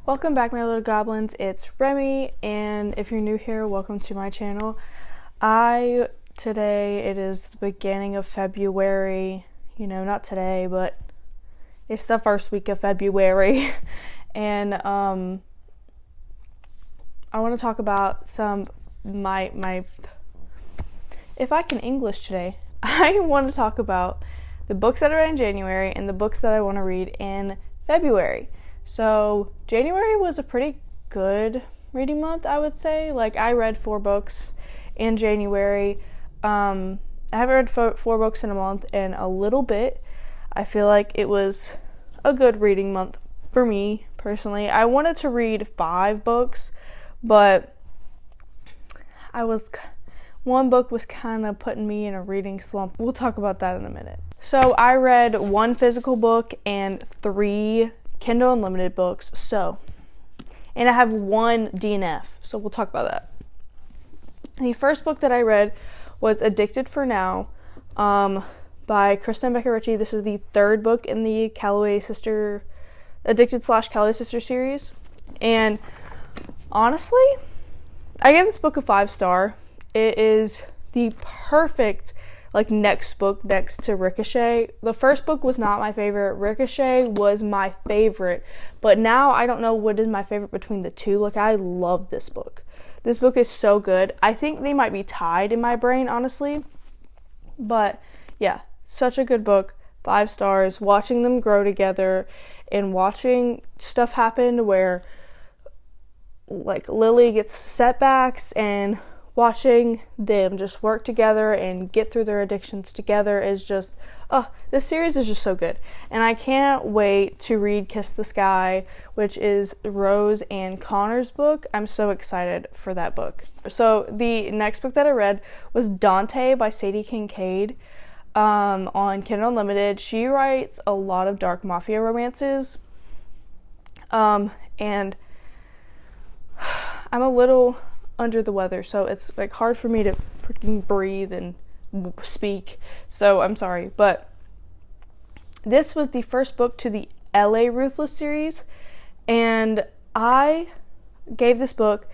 Welcome back, my little goblins. It's Remy, and if you're new here, welcome to my channel. Today, it is the beginning of February. Not today, but it's the first week of February. And I want to talk about my if I can English today, I want to talk about the books that I read in January and the books that I want to read in February. So January was a pretty good reading month, I would say. I read 4 books in January. I haven't read 4 books in a month in a little bit. I feel like it was a good reading month for me, personally. I wanted to read 5 books, but one book was kind of putting me in a reading slump. We'll talk about that in a minute. So I read 1 physical book and 3 Kindle Unlimited books, and I have 1 DNF, so we'll talk about that. The first book that I read was Addicted for Now by Kristen Becker Ritchie. This is the 3rd book in the Addicted/Calloway Sister series, and honestly, I gave this book a 5-star. It is the perfect next book next to Ricochet. The first book was not my favorite. Ricochet was my favorite. But now I don't know what is my favorite between the two. I love this book. This book is so good. I think they might be tied in my brain, honestly. But yeah, such a good book. 5 stars. Watching them grow together and watching stuff happen where Lily gets setbacks, and watching them just work together and get through their addictions together is just, this series is just so good. And I can't wait to read Kiss the Sky, which is Rose and Connor's book. I'm so excited for that book. So the next book that I read was Dante by Sadie Kincaid on Kindle Unlimited. She writes a lot of dark mafia romances. And I'm a little under the weather, so it's hard for me to freaking breathe and speak, so I'm sorry. But this was the first book to the LA Ruthless series, and I gave this book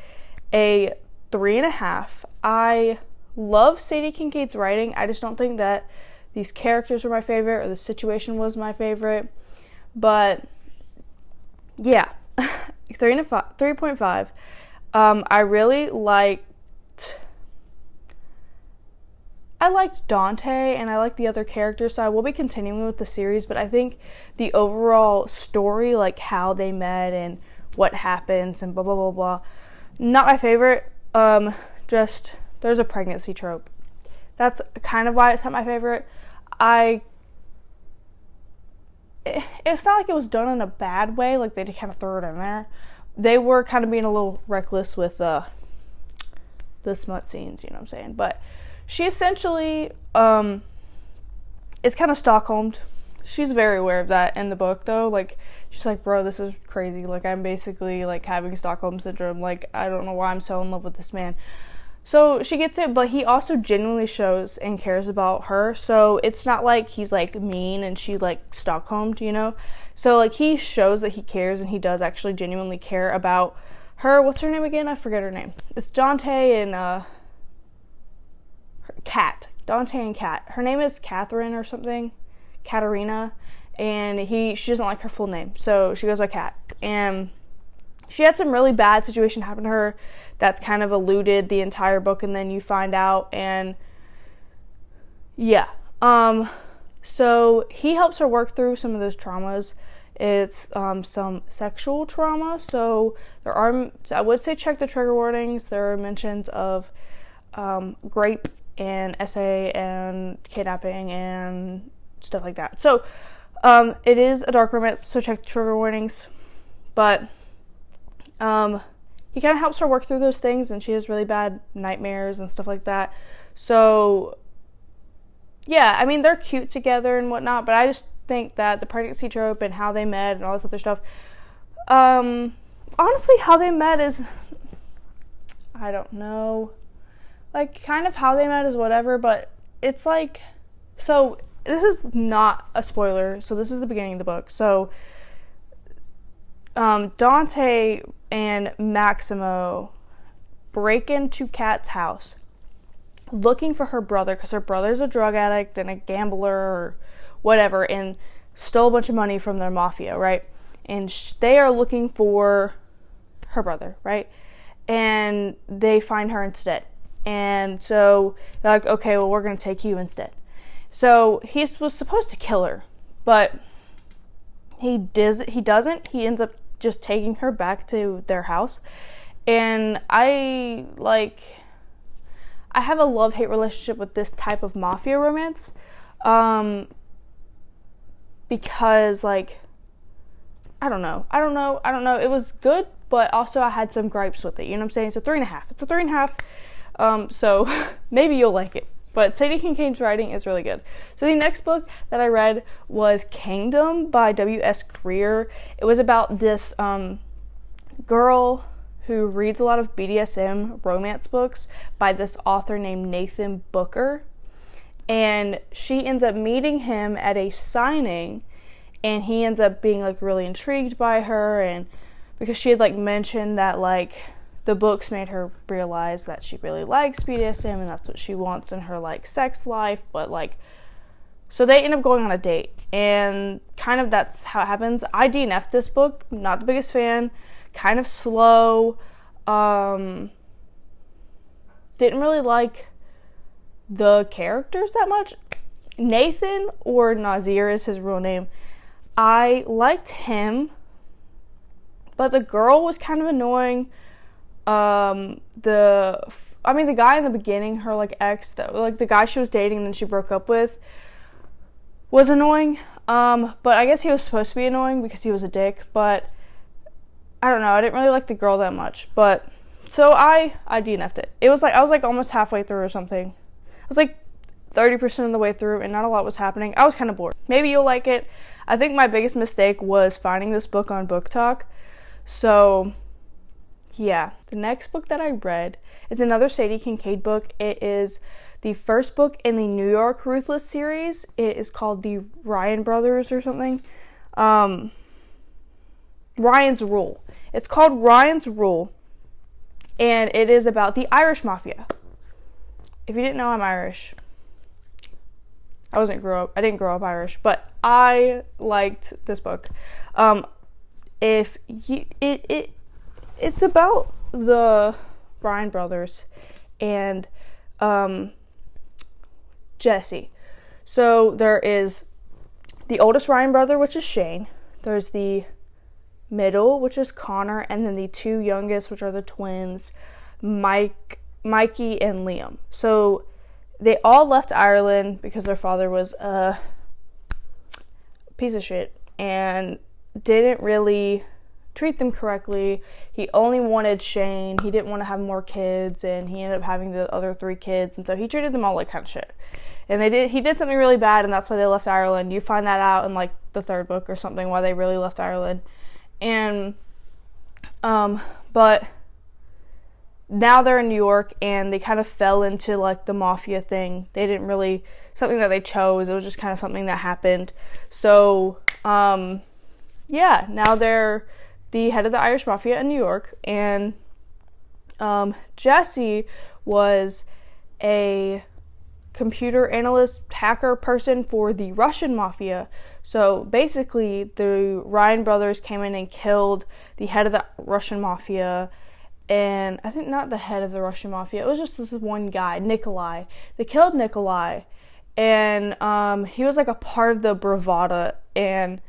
a 3.5. I love Sadie Kincaid's writing. I just don't think that these characters were my favorite or the situation was my favorite, but yeah. 3.5. I really liked Dante, and I liked the other characters, so I will be continuing with the series, but I think the overall story, how they met and what happens and blah, blah, blah, blah, not my favorite. Just, there's a pregnancy trope. That's kind of why it's not my favorite. It's not like it was done in a bad way, they just kind of threw it in there. They were kind of being a little reckless with the smut scenes, you know what I'm saying? But she essentially is kind of Stockholmed. She's very aware of that in the book, though. She's like, bro, this is crazy. I'm basically, having Stockholm Syndrome. I don't know why I'm so in love with this man. So she gets it, but he also genuinely shows and cares about her. So it's not like he's, mean and she, Stockholmed, you know? So, he shows that he cares, and he does actually genuinely care about her. What's her name again? I forget her name. It's Dante and, Kat. Dante and Kat. Her name is Catherine or something. Katarina. And she doesn't like her full name, so she goes by Kat. And she had some really bad situation happen to her that's kind of eluded the entire book, and then you find out, and yeah. So he helps her work through some of those traumas. It's some sexual trauma, so there are, I would say, check the trigger warnings. There are mentions of rape and SA and kidnapping and stuff like that. So it is a dark romance, so check the trigger warnings. But he kind of helps her work through those things, and she has really bad nightmares and stuff like that. So yeah, I mean, they're cute together and whatnot, but I just think that the pregnancy trope and how they met and all this other stuff, honestly, how they met is, I don't know, kind of how they met is whatever, but it's so this is not a spoiler, so this is the beginning of the book. So Dante and Maximo break into Kat's house looking for her brother, because her brother's a drug addict and a gambler or whatever, and stole a bunch of money from their mafia, right? And they are looking for her brother, right? And they find her instead. And so they're like, okay, well, we're going to take you instead. So he was supposed to kill her, but he doesn't. He ends up just taking her back to their house. And I have a love-hate relationship with this type of mafia romance, because, like, I don't know. It was good, but also I had some gripes with it. You know what I'm saying? So 3.5. It's a 3.5. So maybe you'll like it. But Sadie Kincaid's writing is really good. So the next book that I read was Kingdom by W.S. Greer. It was about this girl who reads a lot of BDSM romance books by this author named Nathan Booker. And she ends up meeting him at a signing, and he ends up being, like, really intrigued by her, and because she had, like, mentioned that, like, the books made her realize that she really likes BDSM and that's what she wants in her, like, sex life. But, like, so they end up going on a date, and kind of that's how it happens. I DNF'd this book, not the biggest fan, kind of slow, didn't really like the characters that much. Nathan, or Nazir is his real name, I liked him, but the girl was kind of annoying. The guy in the beginning, her, like, ex, the guy she was dating and then she broke up with, was annoying. But I guess he was supposed to be annoying because he was a dick, but I don't know, I didn't really like the girl that much. But so I DNF'd it. I was like almost halfway through or something. I was like 30% of the way through and not a lot was happening. I was kind of bored. Maybe you'll like it. I think my biggest mistake was finding this book on Book Talk. So yeah, the next book that I read is another Sadie Kincaid book. It is the first book in the New York Ruthless series. It is called the Ryan Brothers or something. Ryan's Rule. It's called Ryan's Rule, and it is about the Irish Mafia. If you didn't know, I'm Irish. I didn't grow up Irish, but I liked this book. It's about the Ryan brothers and Jesse. So there is the oldest Ryan brother, which is Shane. There's the middle, which is Connor, and then the two youngest, which are the twins, Mikey and Liam. So they all left Ireland because their father was a piece of shit and didn't really treat them correctly. He only wanted Shane. He didn't want to have more kids, and he ended up having the other 3 kids, and so he treated them all like kind of shit. And he did something really bad, and that's why they left Ireland. You find that out in, like, the 3rd book or something, why they really left Ireland. And but now they're in New York, and they kind of fell into, like, the mafia thing. They didn't really, something that they chose. It was just kind of something that happened. So yeah, now they're the head of the Irish Mafia in New York, and Jesse was a computer analyst, hacker person for the Russian Mafia. So basically, the Ryan brothers came in and killed the head of the Russian Mafia, and I think not the head of the Russian Mafia, it was just this one guy, Nikolai. They killed Nikolai, and he was, like, a part of the Bravada, and,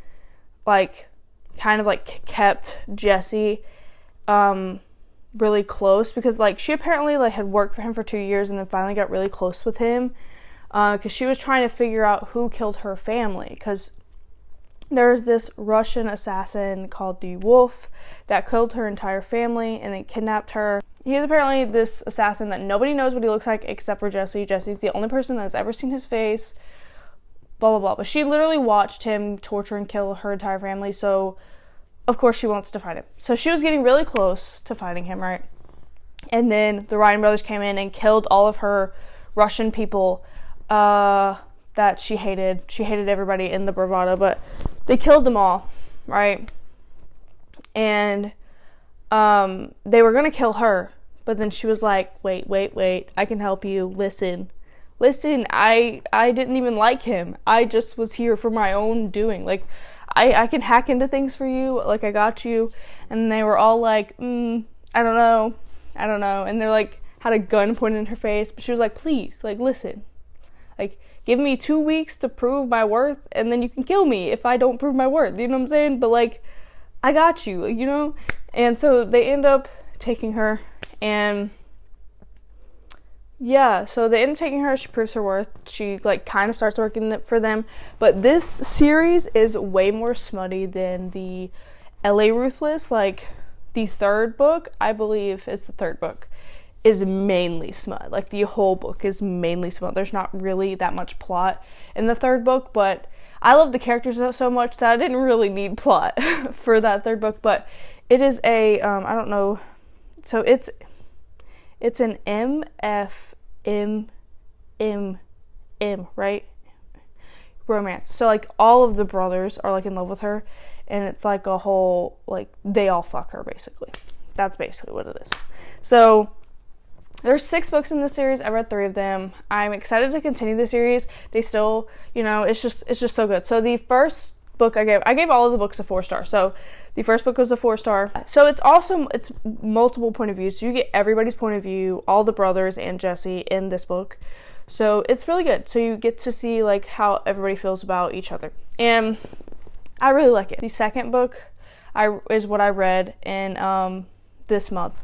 like, kind of, like, kept Jesse really close, because, like, she apparently, like, had worked for him for 2 years and then finally got really close with him, because she was trying to figure out who killed her family, because there's this Russian assassin called the Wolf that killed her entire family and then kidnapped her. He's apparently this assassin that nobody knows what he looks like except for Jesse. Jesse's the only person that's ever seen his face, blah, blah, blah. But she literally watched him torture and kill her entire family, so of course she wants to find him. So she was getting really close to finding him, right? And then the Ryan brothers came in and killed all of her Russian people that she hated. She hated everybody in the Bravada, but they killed them all, right? and they were gonna kill her, but then she was like, wait, I can help you. Listen, I didn't even like him. I just was here for my own doing. Like, I can hack into things for you. Like, I got you. And they were all like, I don't know. And they're like, had a gun pointed in her face. But she was like, please, like, listen. Like, give me 2 weeks to prove my worth, and then you can kill me if I don't prove my worth. You know what I'm saying? But, like, I got you, you know? And so they end up taking her, and yeah, so they end up taking her. She proves her worth. She, like, kind of starts working for them. But this series is way more smutty than the LA Ruthless. Like, the third book, I believe is the third book, is mainly smut. Like, the whole book is mainly smut. There's not really that much plot in the third book, but I love the characters so much that I didn't really need plot for that third book. But it is a, I don't know, so it's an MFM, right? Romance. So, like, all of the brothers are, like, in love with her, and it's like a whole, like, they all fuck her, basically. That's basically what it is. So there's 6 books in this series. I read 3 of them. I'm excited to continue the series. They still, you know, it's just so good. So the first book I gave all of the books a 4-star. So the first book was a 4-star. So it's multiple point of views. So you get everybody's point of view, all the brothers and Jesse in this book. So it's really good. So you get to see, like, how everybody feels about each other. And I really like it. The second book is what I read in this month.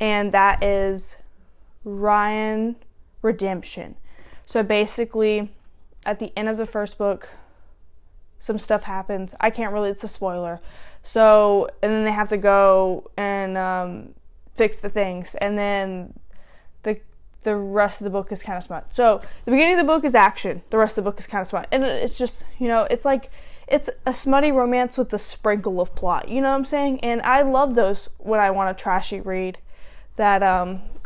And that is Ryan Redemption. So basically, at the end of the first book, some stuff happens. I can't really, it's a spoiler. So, and then they have to go and fix the things. And then the rest of the book is kind of smut. So, the beginning of the book is action. The rest of the book is kind of smut. And it's just, you know, it's like, it's a smutty romance with a sprinkle of plot. You know what I'm saying? And I love those when I want a trashy read that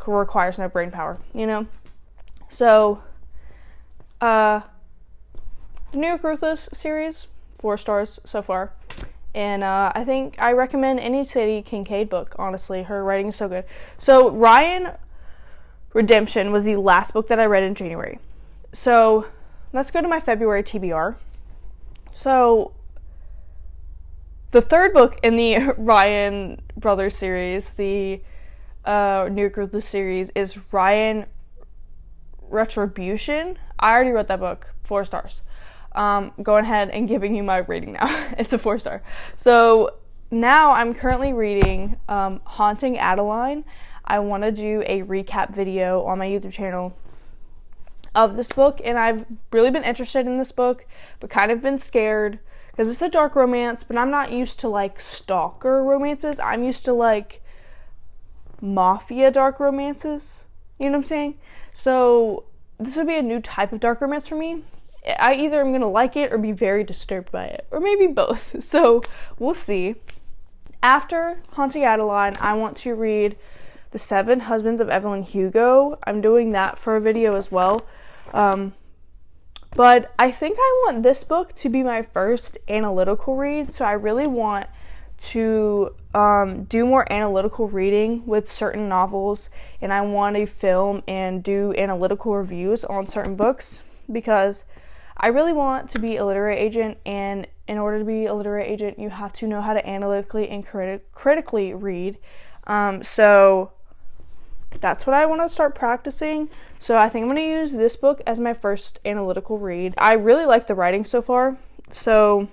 requires no brain power, you know? So, the New York Ruthless series, 4 stars so far. And I think I recommend any Sadie Kincaid book, honestly. Her writing is so good. So, Ryan Redemption was the last book that I read in January. So, let's go to my February TBR. So, the third book in the Ryan Brothers series, the New York Ruthless series, is Ryan Retribution. I already read that book, 4 stars. Going ahead and giving you my rating now. It's a 4-star. So, now I'm currently reading Haunting Adeline. I want to do a recap video on my YouTube channel of this book, and I've really been interested in this book, but kind of been scared, because it's a dark romance, but I'm not used to, like, stalker romances. I'm used to, like, mafia dark romances, you know what I'm saying? So, this would be a new type of dark romance for me. I either am going to like it or be very disturbed by it, or maybe both, so we'll see. After Haunting Adeline, I want to read The 7 Husbands of Evelyn Hugo. I'm doing that for a video as well. But I think I want this book to be my first analytical read, so I really want to do more analytical reading with certain novels, and I want to film and do analytical reviews on certain books, because I really want to be a literary agent, and in order to be a literary agent, you have to know how to analytically and critically read. So that's what I want to start practicing. So I think I'm going to use this book as my first analytical read. I really like the writing so far, so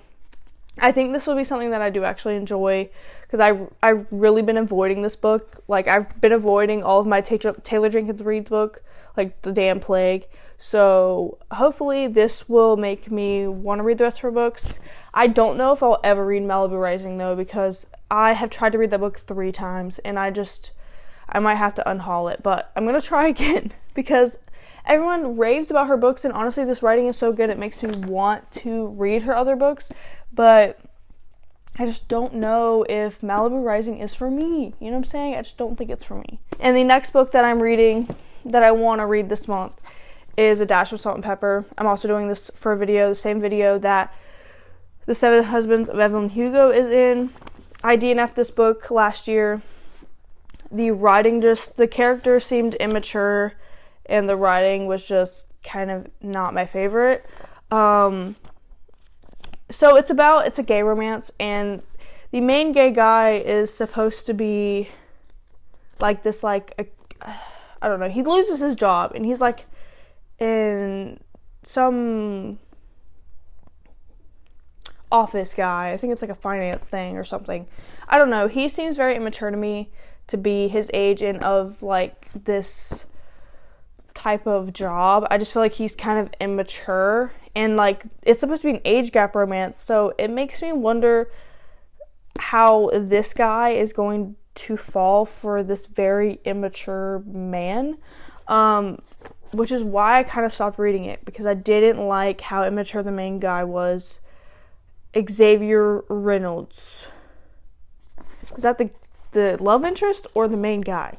I think this will be something that I do actually enjoy, because I've really been avoiding this book. Like, I've been avoiding all of my Taylor Jenkins Reid book, like The Damn Plague. So hopefully this will make me want to read the rest of her books. I don't know if I'll ever read Malibu Rising, though, because I have tried to read that book 3 times, and I might have to unhaul it, but I'm going to try again, because everyone raves about her books, and honestly, this writing is so good, it makes me want to read her other books, but I just don't know if Malibu Rising is for me. You know what I'm saying? I just don't think it's for me. And the next book that I'm reading, that I want to read this month, is A Dash of Salt and Pepper. I'm also doing this for a video, the same video that The 7 Husbands of Evelyn Hugo is in. I DNF'd this book last year. The character seemed immature, and the writing was just kind of not my favorite. So it's a gay romance, and the main gay guy is supposed to be like this, like, I don't know, he loses his job, and he's like in some office guy. I think it's like a finance thing or something. I don't know. He seems very immature to me to be his age and of like this type of job. I just feel like he's kind of immature, and like it's supposed to be an age gap romance, so it makes me wonder how this guy is going to fall for this very immature man, which is why I kind of stopped reading it, because I didn't like how immature the main guy was. Xavier Reynolds. Is that the love interest or the main guy?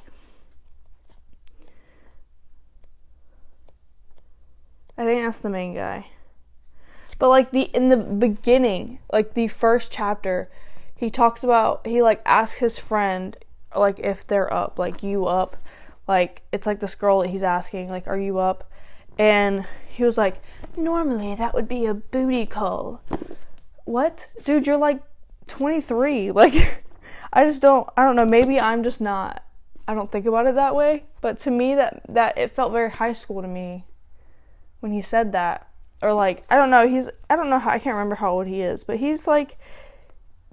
I think that's the main guy. But like in the beginning, like the first chapter, he asks his friend like if they're up, like you up, like it's like this girl that he's asking like, are you up? And he was like, normally that would be a booty call. What? Dude, you're like 23. Like, I don't know, maybe I'm just not, I don't think about it that way, but to me that it felt very high school to me when he said that. Or like, I don't know, I can't remember how old he is, but he's like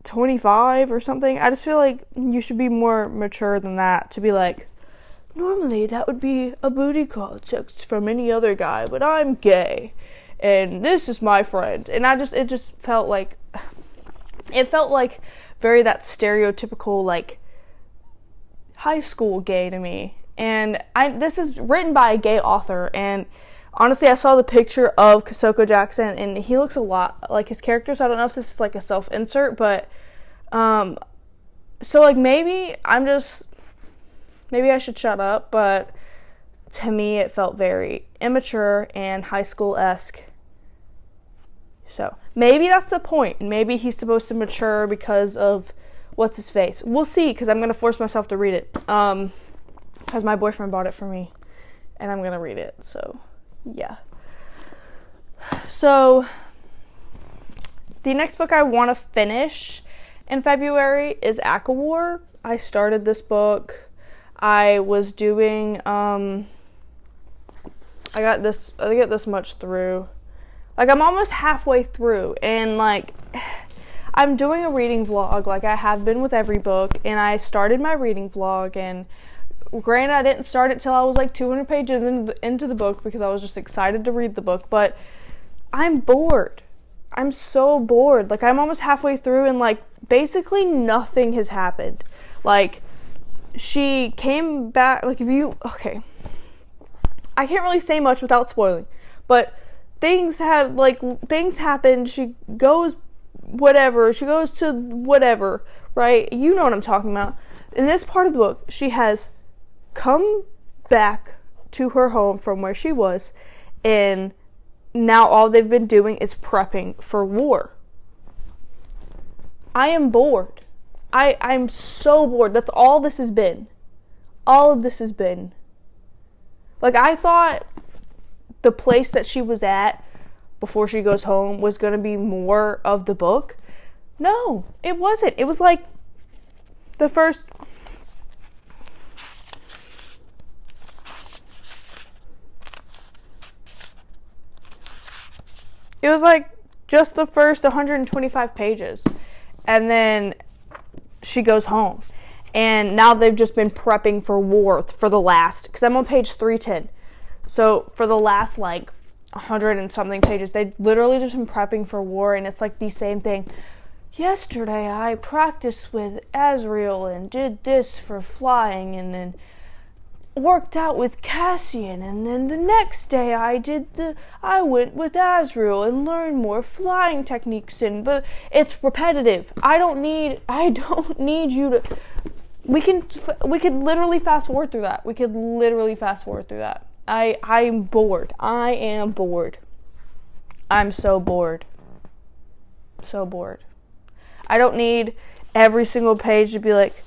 25 or something. I just feel like you should be more mature than that to be like, normally that would be a booty call text from any other guy, but I'm gay. And this is my friend. And it just felt like very that stereotypical, like, high school gay to me. And this is written by a gay author, and honestly, I saw the picture of Kosoko Jackson, and he looks a lot like his character, so I don't know if this is, like, a self-insert, but, so, like, maybe I should shut up, but to me, it felt very immature and high school-esque. So, maybe that's the point. Maybe he's supposed to mature because of what's his face. We'll see, because I'm going to force myself to read it. Because my boyfriend bought it for me, and I'm going to read it. So, yeah. So, the next book I want to finish in February is ACOWAR. I started this book. I was doing, I get this much through. Like, I'm almost halfway through, and, like, I'm doing a reading vlog, like I have been with every book, and I started my reading vlog, and granted, I didn't start it till I was, like, 200 pages into the book, because I was just excited to read the book, but I'm bored. I'm so bored. Like, I'm almost halfway through, and, like, basically nothing has happened. Like, she came back, like, okay, I can't really say much without spoiling, but things happen, she goes to whatever, right? You know what I'm talking about. In this part of the book, she has come back to her home from where she was, and now all they've been doing is prepping for war. I am bored. I'm so bored. That's all this has been. All of this has been. Like, I thought the place that she was at before she goes home was going to be more of the book. No, it wasn't. It was like the first... It was like just the first 125 pages. And then she goes home. And now they've just been prepping for war for the last... Because I'm on page 310. So for the last, like, 100 and something pages, they've literally just been prepping for war, and it's like the same thing. Yesterday I practiced with Azrael and did this for flying, and then worked out with Cassian, and then the next day I went with Azrael and learned more flying techniques, but it's repetitive. I don't need you to... We could literally fast forward through that. I'm bored. I am bored. I'm so bored. So bored. I don't need every single page to be like,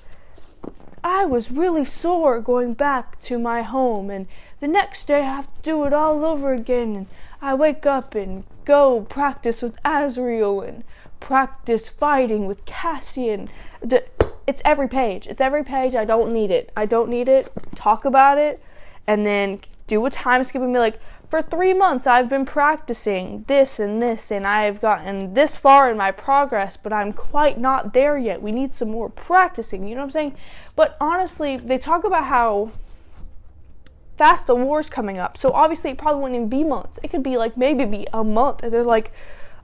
I was really sore going back to my home, and the next day I have to do it all over again, and I wake up and go practice with Azriel and practice fighting with Cassian. It's every page. It's every page. I don't need it. Talk about it, and then do a time skip and be like, for 3 months I've been practicing this and this, and I've gotten this far in my progress, but I'm quite not there yet. We need some more practicing, you know what I'm saying? But honestly, they talk about how fast the war's coming up, so obviously it probably wouldn't even be months. It could be like maybe be a month, and they're like,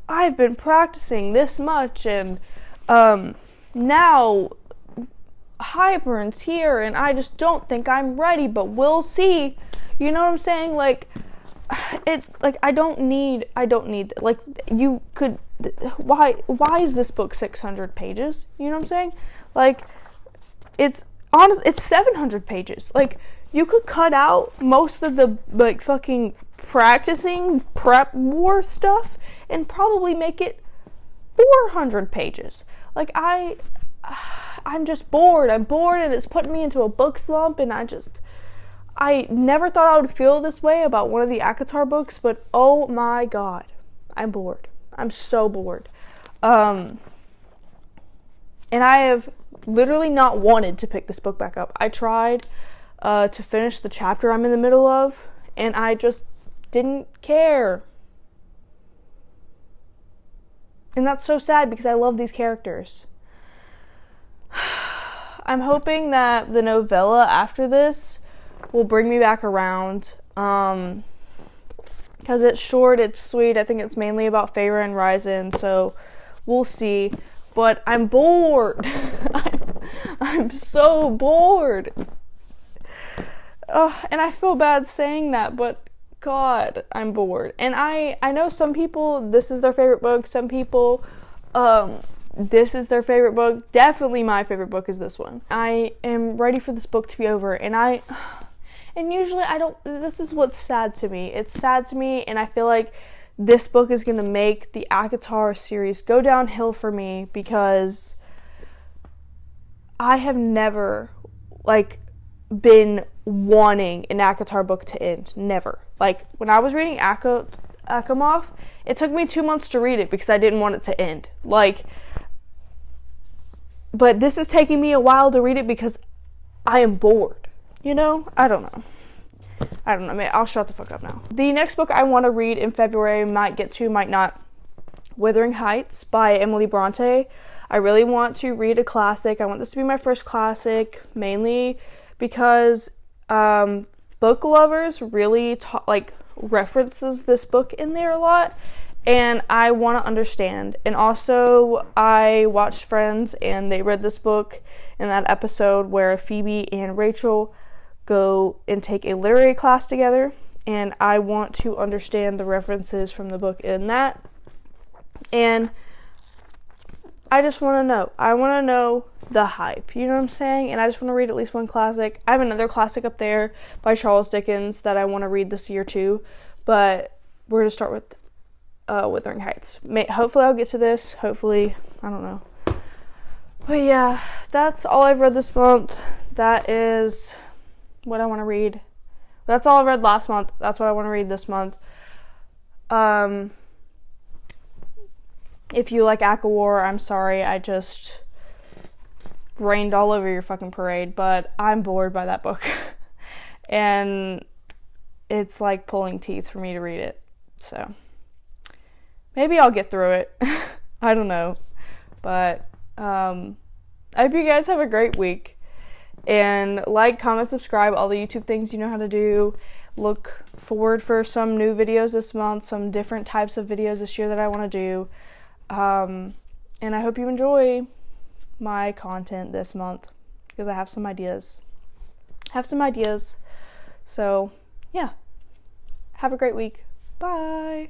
I've been practicing this much, and now Hybern's here, and I just don't think I'm ready, but we'll see. You know what I'm saying? Like, I don't need, like, you could, why is this book 600 pages? You know what I'm saying? Like, it's 700 pages. Like, you could cut out most of the, like, fucking practicing prep war stuff and probably make it 400 pages. Like, I'm just bored. I'm bored, and it's putting me into a book slump, and I never thought I would feel this way about one of the ACOTAR books, but oh my god, I'm bored. I'm so bored. And I have literally not wanted to pick this book back up. I tried to finish the chapter I'm in the middle of, and I just didn't care. And that's so sad because I love these characters. I'm hoping that the novella after this will bring me back around, because it's short, it's sweet. I think it's mainly about Feyre and Rysand, so we'll see. But I'm bored. I'm so bored. And I feel bad saying that, but God, I'm bored. And I know some people, this is their favorite book. Some people, this is their favorite book. Definitely my favorite book is this one. I am ready for this book to be over, and usually this is what's sad to me. It's sad to me, and I feel like this book is going to make the ACOTAR series go downhill for me, because I have never, like, been wanting an ACOTAR book to end. Never. Like, when I was reading Akhmov, it took me 2 months to read it because I didn't want it to end. Like, but this is taking me a while to read it because I am bored. You know? I don't know. I'll shut the fuck up now. The next book I want to read in February, might get to, might not. Wuthering Heights by Emily Bronte. I really want to read a classic. I want this to be my first classic, mainly because book lovers really references this book in there a lot, and I want to understand. And also, I watched Friends, and they read this book in that episode where Phoebe and Rachel go and take a literary class together, and I want to understand the references from the book in that. And I just want to know. I want to know the hype, you know what I'm saying? And I just want to read at least one classic. I have another classic up there by Charles Dickens that I want to read this year too, but we're going to start with Wuthering Heights. Hopefully I'll get to this. Hopefully, I don't know. But yeah, that's all I've read this month. That is what I want to read. That's all I read last month. That's what I want to read this month. If you like ACOWAR, I'm sorry. I just rained all over your fucking parade, but I'm bored by that book. And it's like pulling teeth for me to read it. So maybe I'll get through it. I don't know. But I hope you guys have a great week. And like, comment, subscribe, all the YouTube things you know how to do. Look forward for some new videos this month, some different types of videos this year that I want to do. And I hope you enjoy my content this month, because I have some ideas. So, yeah. Have a great week. Bye.